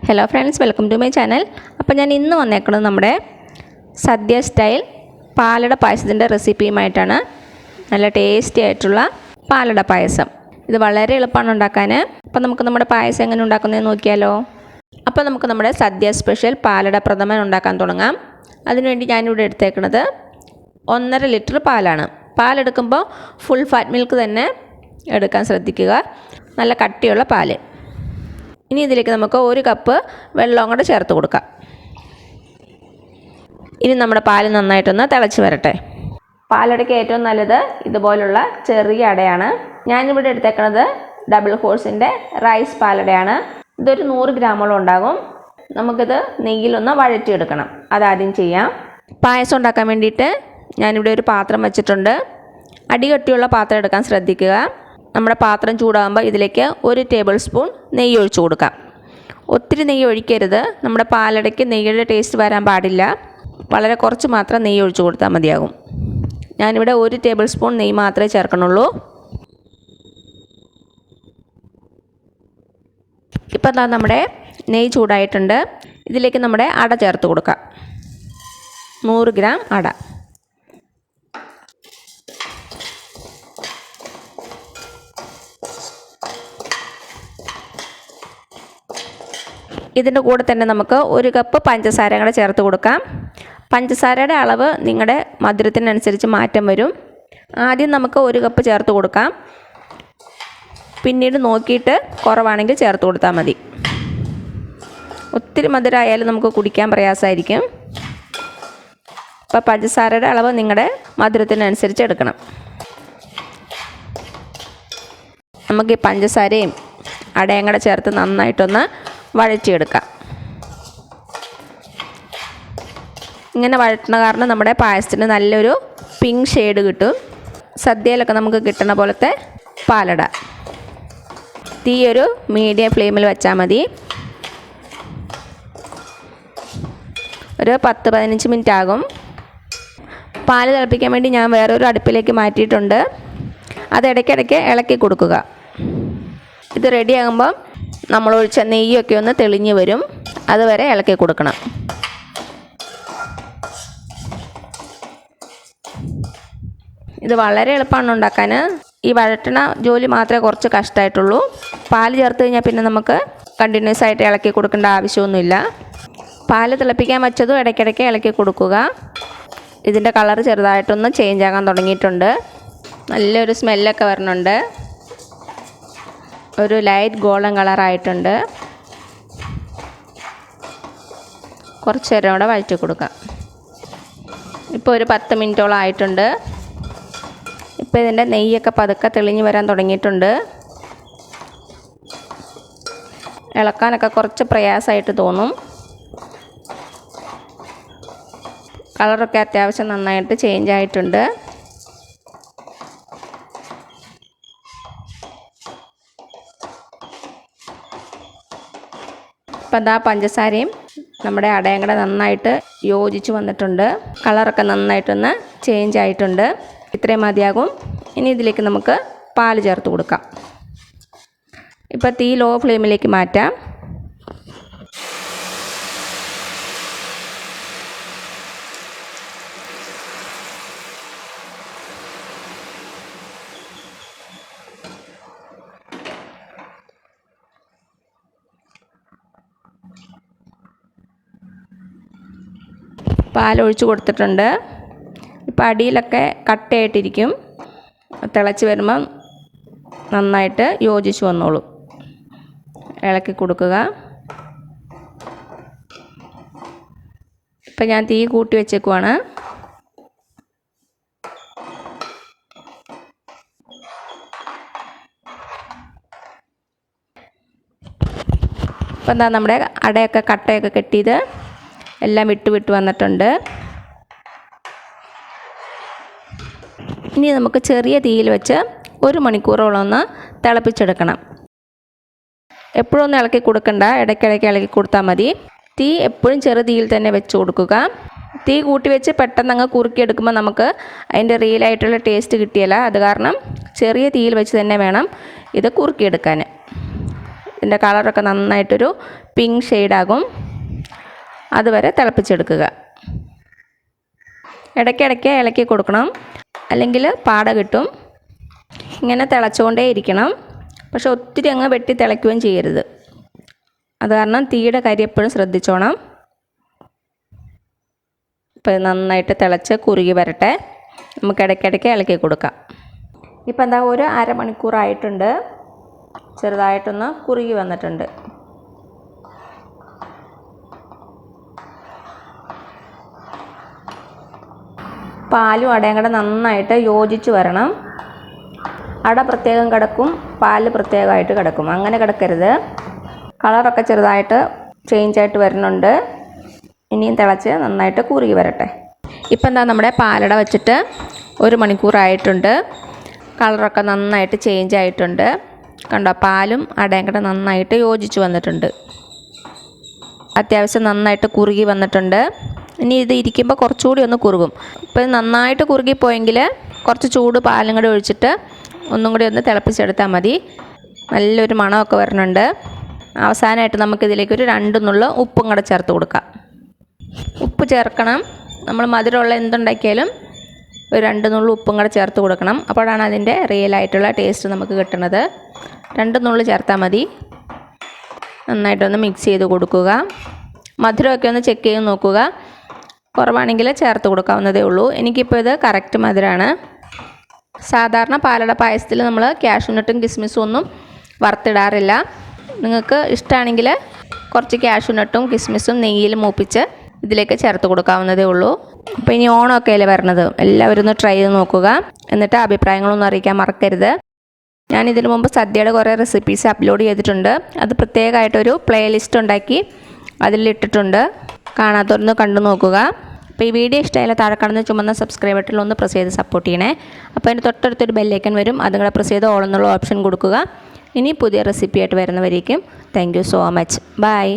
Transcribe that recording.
Hello friends, welcome to my channel. അപ്പോൾ ഞാൻ ഇന്ന് വന്നേക്കുന്നത് നമ്മുടെ സദ്യ സ്റ്റൈൽ പാലട പായസത്തിൻ്റെ റെസിപ്പിയുമായിട്ടാണ്. നല്ല ടേസ്റ്റി ആയിട്ടുള്ള പാലട പായസം. ഇത് വളരെ എളുപ്പമാണ് ഉണ്ടാക്കാൻ. അപ്പോൾ നമുക്ക് നമ്മുടെ പായസം എങ്ങനെ ഉണ്ടാക്കുന്നതെന്ന് നോക്കിയാലോ. അപ്പോൾ നമുക്ക് നമ്മുടെ സദ്യ സ്പെഷ്യൽ പാലട പ്രഥമൻ ഉണ്ടാക്കാൻ തുടങ്ങാം. അതിനുവേണ്ടി ഞാനിവിടെ എടുത്തേക്കുന്നത് 1.5 ലിറ്റർ പാലാണ്. പാലെടുക്കുമ്പോൾ ഫുൾ ഫാറ്റ് മിൽക്ക് തന്നെ എടുക്കാൻ ശ്രദ്ധിക്കുക. നല്ല കട്ടിയുള്ള പാല്. ഇനി ഇതിലേക്ക് നമുക്ക് 1 കപ്പ് വെള്ളം കൂടെ ചേർത്ത് കൊടുക്കാം. ഇനി നമ്മുടെ പാല് നന്നായിട്ടൊന്ന് തിളച്ച് വരട്ടെ. പാലടയ്ക്ക് ഏറ്റവും നല്ലത് ഇതുപോലുള്ള ചെറിയ അടയാണ്. ഞാനിവിടെ എടുത്തേക്കുന്നത് ഡബിൾ ഹോഴ്സിൻ്റെ റൈസ് പാലടയാണ്. ഇതൊരു 100 ഗ്രാമോളം ഉണ്ടാകും. നമുക്കിത് നെയ്യിലൊന്ന് വഴറ്റിയെടുക്കണം. അതാദ്യം ചെയ്യാം. പായസം ഉണ്ടാക്കാൻ വേണ്ടിയിട്ട് ഞാനിവിടെ ഒരു പാത്രം വെച്ചിട്ടുണ്ട്. അടികട്ടിയുള്ള പാത്രം എടുക്കാൻ ശ്രദ്ധിക്കുക. നമ്മുടെ പാത്രം ചൂടാകുമ്പോൾ ഇതിലേക്ക് 1 ടേബിൾ സ്പൂൺ നെയ്യ് ഒഴിച്ചു കൊടുക്കാം. ഒത്തിരി നെയ്യ് ഒഴിക്കരുത്. നമ്മുടെ പാലടയ്ക്ക് നെയ്യുടെ ടേസ്റ്റ് വരാൻ പാടില്ല. വളരെ കുറച്ച് മാത്രം നെയ്യ് ഒഴിച്ചു കൊടുത്താൽ മതിയാകും. ഞാനിവിടെ 1 ടേബിൾ സ്പൂൺ നെയ്യ് മാത്രമേ ചേർക്കണുള്ളൂ. ഇപ്പം എന്താ നമ്മുടെ നെയ്യ് ചൂടായിട്ടുണ്ട്. ഇതിലേക്ക് നമ്മുടെ അട ചേർത്ത് കൊടുക്കാം. 100 ഗ്രാം അട. ഇതിൻ്റെ കൂടെ തന്നെ നമുക്ക് 1 കപ്പ് പഞ്ചസാര കൂടെ ചേർത്ത് കൊടുക്കാം. പഞ്ചസാരയുടെ അളവ് നിങ്ങളുടെ മധുരത്തിനനുസരിച്ച് മാറ്റം വരും. ആദ്യം നമുക്ക് 1 കപ്പ് ചേർത്ത് കൊടുക്കാം. പിന്നീട് നോക്കിയിട്ട് കുറവാണെങ്കിൽ ചേർത്ത് കൊടുത്താൽ മതി. ഒത്തിരി മധുരമായാലും നമുക്ക് കുടിക്കാൻ പ്രയാസമായിരിക്കും. അപ്പോൾ പഞ്ചസാരയുടെ അളവ് നിങ്ങളുടെ മധുരത്തിനനുസരിച്ച് എടുക്കണം. നമുക്ക് ഈ പഞ്ചസാരയും അടയും കൂടെ ചേർത്ത് നന്നായിട്ടൊന്ന് വഴറ്റിയെടുക്കാം. ഇങ്ങനെ വഴറ്റുന്ന കാരണം നമ്മുടെ പായസത്തിന് നല്ലൊരു പിങ്ക് ഷെയ്ഡ് കിട്ടും. സദ്യയിലൊക്കെ നമുക്ക് കിട്ടുന്ന പോലത്തെ പാലട. തീ ഒരു മീഡിയം ഫ്ലെയിമിൽ വെച്ചാൽ മതി. ഒരു 10-15 മിനിറ്റ് ആകും. പാല് തിളപ്പിക്കാൻ വേണ്ടി ഞാൻ വേറൊരു അടുപ്പിലേക്ക് മാറ്റിയിട്ടുണ്ട്. അത് ഇടയ്ക്കിടയ്ക്ക് ഇളക്കി കൊടുക്കുക. ഇത് റെഡിയാകുമ്പം നമ്മൾ ഒഴിച്ച നെയ്യൊക്കെ ഒന്ന് തെളിഞ്ഞ് വരും. അതുവരെ ഇളക്കി കൊടുക്കണം. ഇത് വളരെ എളുപ്പമാണ് ഉണ്ടാക്കാൻ. ഈ വഴറ്റണ ജോലി മാത്രമേ കുറച്ച് കഷ്ടമായിട്ടുള്ളൂ. പാല് ചേർത്ത് കഴിഞ്ഞാൽ പിന്നെ നമുക്ക് കണ്ടിന്യൂസ് ആയിട്ട് ഇളക്കി കൊടുക്കേണ്ട ആവശ്യമൊന്നുമില്ല. പാല് തിളപ്പിക്കാൻ വെച്ചതും ഇടയ്ക്കിടയ്ക്ക് ഇളക്കി കൊടുക്കുക. ഇതിൻ്റെ കളർ ചെറുതായിട്ടൊന്ന് ചേഞ്ച് ആകാൻ തുടങ്ങിയിട്ടുണ്ട്. നല്ലൊരു സ്മെല്ലൊക്കെ വരുന്നുണ്ട്. ഒരു ലൈറ്റ് ഗോൾഡൻ കളറായിട്ടുണ്ട്. കുറച്ച് നേരം കൂടെ വഴറ്റി കൊടുക്കാം. ഇപ്പോൾ ഒരു 10 മിനിറ്റോളം ആയിട്ടുണ്ട്. ഇപ്പോൾ ഇതിൻ്റെ നെയ്യൊക്കെ പതുക്കെ തെളിഞ്ഞ് വരാൻ തുടങ്ങിയിട്ടുണ്ട്. ഇളക്കാനൊക്കെ കുറച്ച് പ്രയാസമായിട്ട് തോന്നും. കളറൊക്കെ അത്യാവശ്യം നന്നായിട്ട് ചേഞ്ച് ആയിട്ടുണ്ട്. ഇപ്പം എന്താ പഞ്ചസാരയും നമ്മുടെ അടയും കൂടെ നന്നായിട്ട് യോജിച്ച് വന്നിട്ടുണ്ട്. കളറൊക്കെ നന്നായിട്ടൊന്ന് ചേഞ്ച് ആയിട്ടുണ്ട്. ഇത്രയും മതിയാകും. ഇനി ഇതിലേക്ക് നമുക്ക് പാല് ചേർത്ത് കൊടുക്കാം. ഇപ്പോൾ തീ ലോ ഫ്ലെയിമിലേക്ക് മാറ്റാം. പാലൊഴിച്ച് കൊടുത്തിട്ടുണ്ട്. ഇപ്പോൾ അടിയിലൊക്കെ കട്ടയായിട്ടിരിക്കും. തിളച്ച് വരുമ്പം നന്നായിട്ട് യോജിച്ച് വന്നോളൂ. ഇളക്കി കൊടുക്കുക. ഇപ്പം ഞാൻ തീ കൂട്ടി വെച്ചേക്കുവാണ്. ഇപ്പം എന്താ നമ്മുടെ അടയൊക്കെ കട്ടയൊക്കെ കെട്ടിയത് എല്ലാം വിട്ട് വന്നിട്ടുണ്ട്. ഇനി നമുക്ക് ചെറിയ തീയിൽ വെച്ച് 1 മണിക്കൂറോളം ഒന്ന് തിളപ്പിച്ചെടുക്കണം. എപ്പോഴും ഒന്നും ഇളക്കി കൊടുക്കണ്ട. ഇടയ്ക്കിടയ്ക്ക് ഇളക്കി കൊടുത്താൽ മതി. തീ എപ്പോഴും ചെറു തീയിൽ തന്നെ വെച്ച് കൊടുക്കുക. തീ കൂട്ടി വെച്ച് പെട്ടെന്ന് അങ്ങ് കുറുക്കിയെടുക്കുമ്പോൾ നമുക്ക് അതിൻ്റെ റിയലായിട്ടുള്ള ടേസ്റ്റ് കിട്ടിയില്ല. അത് കാരണം ചെറിയ തീയിൽ വെച്ച് തന്നെ വേണം ഇത് കുറുക്കിയെടുക്കാൻ. ഇതിൻ്റെ കളറൊക്കെ നന്നായിട്ടൊരു പിങ്ക് ഷെയ്ഡാകും. അതുവരെ തിളപ്പിച്ചെടുക്കുക. ഇടയ്ക്കിടയ്ക്ക് ഇളക്കി കൊടുക്കണം, അല്ലെങ്കിൽ പാട കിട്ടും. ഇങ്ങനെ തിളച്ചുകൊണ്ടേ ഇരിക്കണം. പക്ഷെ ഒത്തിരി അങ്ങ് വെട്ടി തിളയ്ക്കുകയും ചെയ്യരുത്. അത് കാരണം തീയുടെ കാര്യം എപ്പോഴും ശ്രദ്ധിച്ചോണം. ഇപ്പോൾ നന്നായിട്ട് തിളച്ച് കുറുകി വരട്ടെ. നമുക്ക് ഇടയ്ക്കിടയ്ക്ക് ഇളക്കി കൊടുക്കാം. ഇപ്പം എന്താ ഒരു അരമണിക്കൂറായിട്ടുണ്ട്. ചെറുതായിട്ടൊന്ന് കുറുകി വന്നിട്ടുണ്ട്. പാലും അടയും കൂടെ നന്നായിട്ട് യോജിച്ച് വരണം. അട പ്രത്യേകം കിടക്കും, പാല് പ്രത്യേകമായിട്ട് കിടക്കും. അങ്ങനെ കിടക്കരുത്. കളറൊക്കെ ചെറുതായിട്ട് ചേഞ്ചായിട്ട് വരുന്നുണ്ട്. ഇനിയും തിളച്ച് നന്നായിട്ട് കുറുകി വരട്ടെ. ഇപ്പം എന്താ നമ്മുടെ പാലട വെച്ചിട്ട് 1 മണിക്കൂറായിട്ടുണ്ട്. കളറൊക്കെ നന്നായിട്ട് ചേഞ്ച് ആയിട്ടുണ്ട്. കണ്ടോ, പാലും അടയും കൂടെ നന്നായിട്ട് യോജിച്ച് വന്നിട്ടുണ്ട്. അത്യാവശ്യം നന്നായിട്ട് കുറുകി വന്നിട്ടുണ്ട്. ഇനി ഇത് ഇരിക്കുമ്പോൾ കുറച്ചുകൂടി ഒന്ന് കുറുകും. ഇപ്പം നന്നായിട്ട് കുറുകിപ്പോയെങ്കിൽ കുറച്ച് ചൂട് പാലും കൂടി ഒഴിച്ചിട്ട് ഒന്നും കൂടി ഒന്ന് തിളപ്പിച്ചെടുത്താൽ മതി. നല്ലൊരു മണമൊക്കെ വരുന്നുണ്ട്. അവസാനമായിട്ട് നമുക്കിതിലേക്കൊരു 2 നുള്ള് ഉപ്പും കൂടെ ചേർത്ത് കൊടുക്കാം. ഉപ്പ് ചേർക്കണം. നമ്മൾ മധുരമുള്ള എന്തുണ്ടാക്കിയാലും ഒരു 2 നുള്ള് ഉപ്പും കൂടെ ചേർത്ത് കൊടുക്കണം. അപ്പോഴാണ് അതിൻ്റെ റിയലായിട്ടുള്ള ടേസ്റ്റ് നമുക്ക് കിട്ടുന്നത്. 2 നുള്ള് ചേർത്താൽ മതി. നന്നായിട്ടൊന്ന് മിക്സ് ചെയ്ത് കൊടുക്കുക. മധുരമൊക്കെ ഒന്ന് ചെക്ക് ചെയ്ത് നോക്കുക. കുറവാണെങ്കിൽ ചേർത്ത് കൊടുക്കാവുന്നതേ ഉള്ളൂ. എനിക്കിപ്പോൾ ഇത് കറക്റ്റ് മധുരമാണ്. സാധാരണ പാലട പായസത്തിൽ നമ്മൾ കാഷ്യൂനട്ടും കിസ്മിസും ഒന്നും വറുത്തിടാറില്ല. നിങ്ങൾക്ക് ഇഷ്ടമാണെങ്കിൽ കുറച്ച് കാഷ്യൂനട്ടും കിസ്മിസും നെയ്യിൽ മൂപ്പിച്ച് ഇതിലേക്ക് ചേർത്ത് കൊടുക്കാവുന്നതേ ഉള്ളൂ. അപ്പോൾ ഇനി ഓണമൊക്കെ അല്ലേ വരണത്, എല്ലാവരും ഒന്ന് ട്രൈ ചെയ്ത് നോക്കുക. എന്നിട്ട് അഭിപ്രായങ്ങളൊന്നും അറിയിക്കാൻ മറക്കരുത്. ഞാൻ ഇതിനു മുമ്പ് സദ്യയുടെ കുറേ റെസിപ്പീസ് അപ്ലോഡ് ചെയ്തിട്ടുണ്ട്. അത് പ്രത്യേകമായിട്ടൊരു പ്ലേലിസ്റ്റ് ഉണ്ടാക്കി അതിലിട്ടിട്ടുണ്ട്. കാണാത്തവരൊന്ന് കണ്ടു നോക്കുക. അപ്പോൾ ഈ വീഡിയോ ഇഷ്ടമായാൽ താഴെ കാണുന്ന ചുമന്ന സബ്സ്ക്രൈബ് ബട്ടണിൽ ഒന്ന് പ്രസ് ചെയ്ത് സപ്പോർട്ട് ചെയ്യണേ. അപ്പോൾ അതിന് തൊട്ടടുത്തൊരു ബെല്ലൈക്കൻ വരും. അതും കൂടെ പ്രസ് ചെയ്ത് ഓൾ എന്നുള്ള ഓപ്ഷൻ കൊടുക്കുക. ഇനി പുതിയ റെസിപ്പി ആയിട്ട് വരുന്നവരേക്കും thank you so much. By.